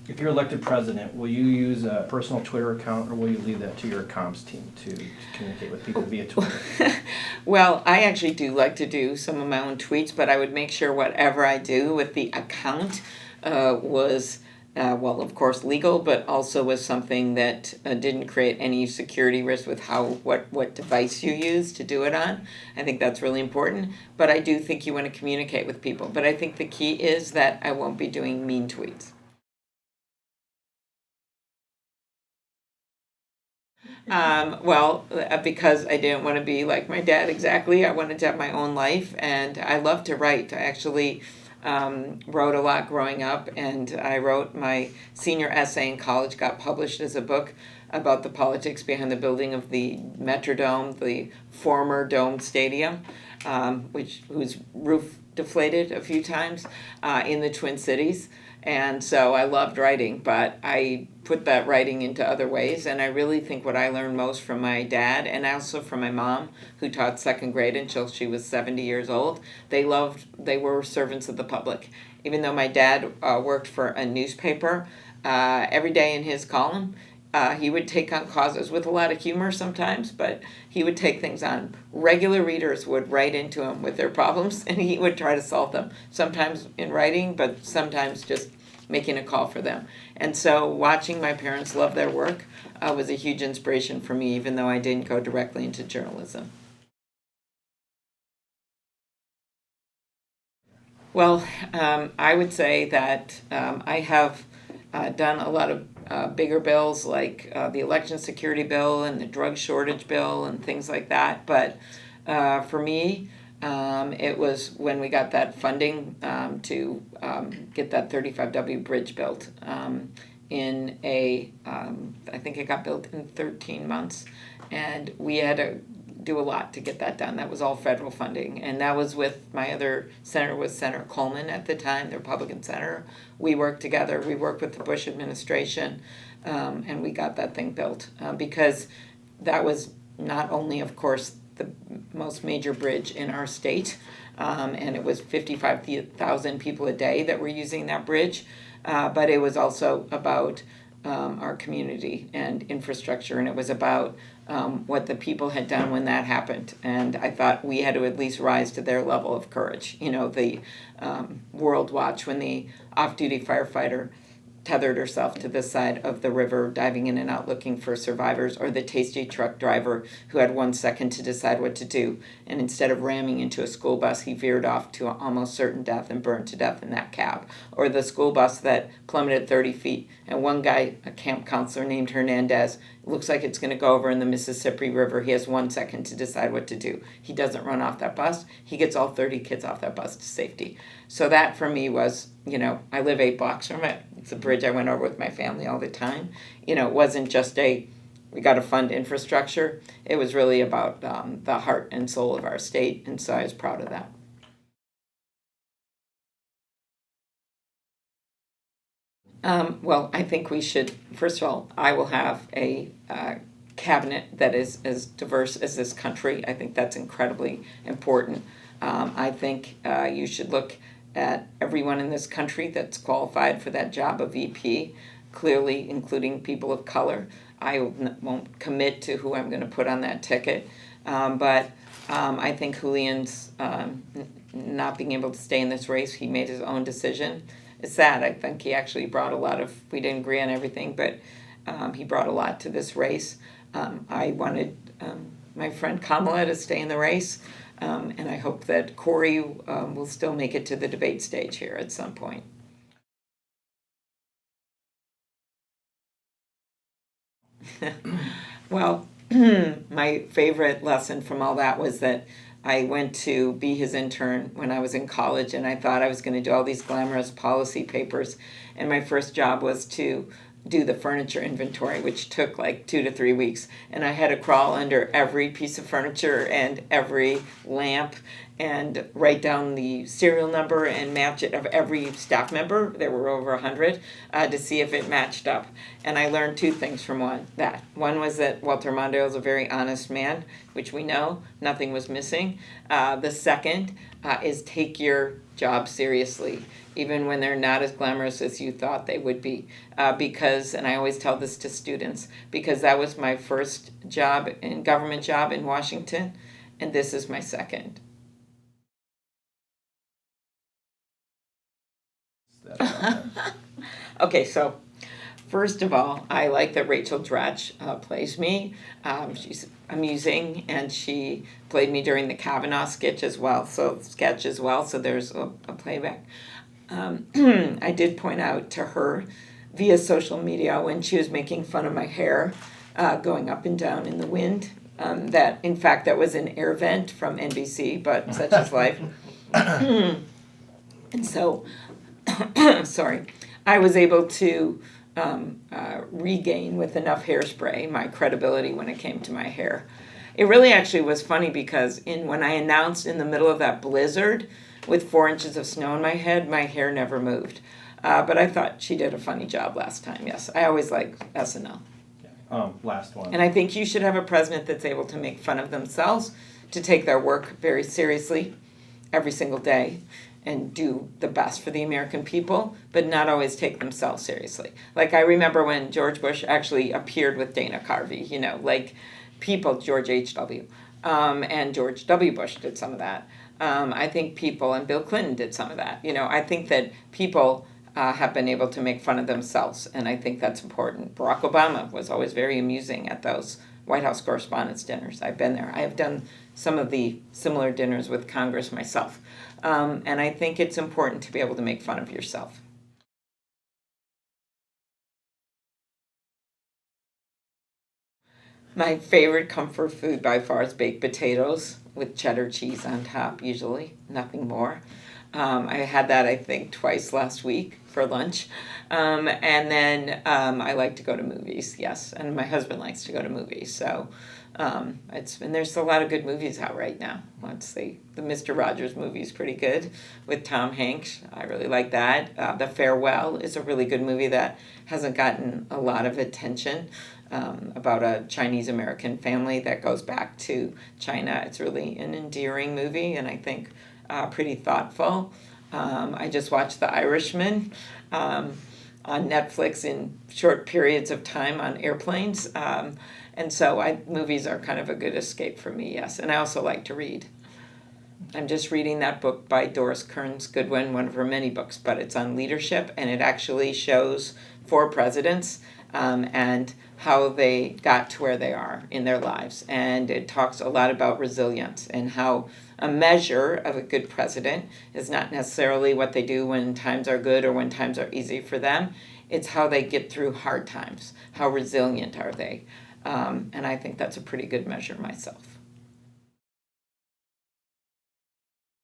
If you're elected president, will you use a personal Twitter account, or will you leave that to your comms team to communicate with people via Twitter? Well, I actually do like to do some of my own tweets, but I would make sure whatever I do with the account was, well, of course, legal, but also was something that didn't create any security risk with what device you use to do it on. I think that's really important. But I do think you want to communicate with people. But I think the key is that I won't be doing mean tweets. Because I didn't want to be like my dad exactly. I wanted to have my own life, and I love to write. I actually wrote a lot growing up, and I wrote my senior essay in college, got published as a book about the politics behind the building of the Metrodome, the former Dome Stadium, whose roof deflated a few times in the Twin Cities. And so I loved writing, but I put that writing into other ways. And I really think what I learned most from my dad, and also from my mom, who taught second grade until she was 70 years old, they were servants of the public. Even though my dad worked for a newspaper, every day in his column, he would take on causes with a lot of humor sometimes, but he would take things on. Regular readers would write into him with their problems, and he would try to solve them, sometimes in writing, but sometimes just making a call for them. And so watching my parents love their work was a huge inspiration for me, even though I didn't go directly into journalism. Well, I would say that I have done a lot of bigger bills like the election security bill and the drug shortage bill and things like that. But for me, it was when we got that funding to get that 35W bridge built I think it got built in 13 months. And we had to do a lot to get that done. That was all federal funding. And that was with my other senator, was Senator Coleman at the time, the Republican senator. We worked together. We worked with the Bush administration, and we got that thing built because that was not only, of course, the most major bridge in our state, and it was 55,000 people a day that were using that bridge, but it was also about our community and infrastructure, and it was about what the people had done when that happened. And I thought we had to at least rise to their level of courage. You know, the World Watch, when the off-duty firefighter tethered herself to the side of the river, diving in and out looking for survivors, or the Tasty truck driver who had 1 second to decide what to do, and instead of ramming into a school bus, he veered off to almost certain death and burned to death in that cab, or the school bus that plummeted 30 feet, and one guy, a camp counselor named Hernandez, looks like it's going to go over in the Mississippi River. He has 1 second to decide what to do. He doesn't run off that bus. He gets all 30 kids off that bus to safety. So that for me was, I live 8 blocks from it. It's a bridge I went over with my family all the time. It wasn't just we got to fund infrastructure. It was really about the heart and soul of our state, and so I was proud of that. Well, I think we should, first of all, I will have a cabinet that is as diverse as this country. I think that's incredibly important. I think you should look at everyone in this country that's qualified for that job of VP, clearly including people of color. I won't commit to who I'm going to put on that ticket, but I think Julian's not being able to stay in this race, he made his own decision. It's sad. I think he actually brought we didn't agree on everything, but he brought a lot to this race. I wanted my friend Kamala to stay in the race. And I hope that Corey will still make it to the debate stage here at some point. Well, my favorite lesson from all that was that I went to be his intern when I was in college, and I thought I was going to do all these glamorous policy papers. And my first job was to do the furniture inventory, which took like 2 to 3 weeks. And I had to crawl under every piece of furniture and every lamp and write down the serial number and match it of every staff member. There were over 100 to see if it matched up. And I learned two things from that. One was that Walter Mondale is a very honest man, which we know, nothing was missing. The second is take your job seriously, even when they're not as glamorous as you thought they would be. Because, and I always tell this to students, because that was my first government job in Washington, and this is my second. Okay, so first of all, I like that Rachel Dratch plays me. She's amusing, and she played me during the Kavanaugh sketch as well. So there's a playback. I did point out to her via social media when she was making fun of my hair going up and down in the wind. That in fact that was an air vent from NBC, but such is life. And so. Sorry, I was able to regain with enough hairspray my credibility when it came to my hair. It really actually was funny because when I announced in the middle of that blizzard with 4 inches of snow on my head, my hair never moved. But I thought she did a funny job last time, yes. I always like SNL. Last one. And I think you should have a president that's able to make fun of themselves, to take their work very seriously every single day, and do the best for the American people, but not always take themselves seriously. Like I remember when George Bush actually appeared with Dana Carvey, George H.W. And George W. Bush did some of that. I think and Bill Clinton did some of that. I think that people have been able to make fun of themselves, and I think that's important. Barack Obama was always very amusing at those White House Correspondents' dinners. I've been there. I have done some of the similar dinners with Congress myself. And I think it's important to be able to make fun of yourself. My favorite comfort food by far is baked potatoes with cheddar cheese on top, usually, nothing more. I had that, I think, twice last week for lunch. And then I like to go to movies, yes. And my husband likes to go to movies. So and there's a lot of good movies out right now. Let's see, the Mr. Rogers movie is pretty good with Tom Hanks. I really like that. The Farewell is a really good movie that hasn't gotten a lot of attention, about a Chinese-American family that goes back to China. It's really an endearing movie, and I think pretty thoughtful. I just watched The Irishman on Netflix in short periods of time on airplanes. And so movies are kind of a good escape for me, yes. And I also like to read. I'm just reading that book by Doris Kearns Goodwin, one of her many books, but it's on leadership, and it actually shows 4 presidents and how they got to where they are in their lives. And it talks a lot about resilience and how a measure of a good president is not necessarily what they do when times are good or when times are easy for them. It's how they get through hard times. How resilient are they? And I think that's a pretty good measure myself.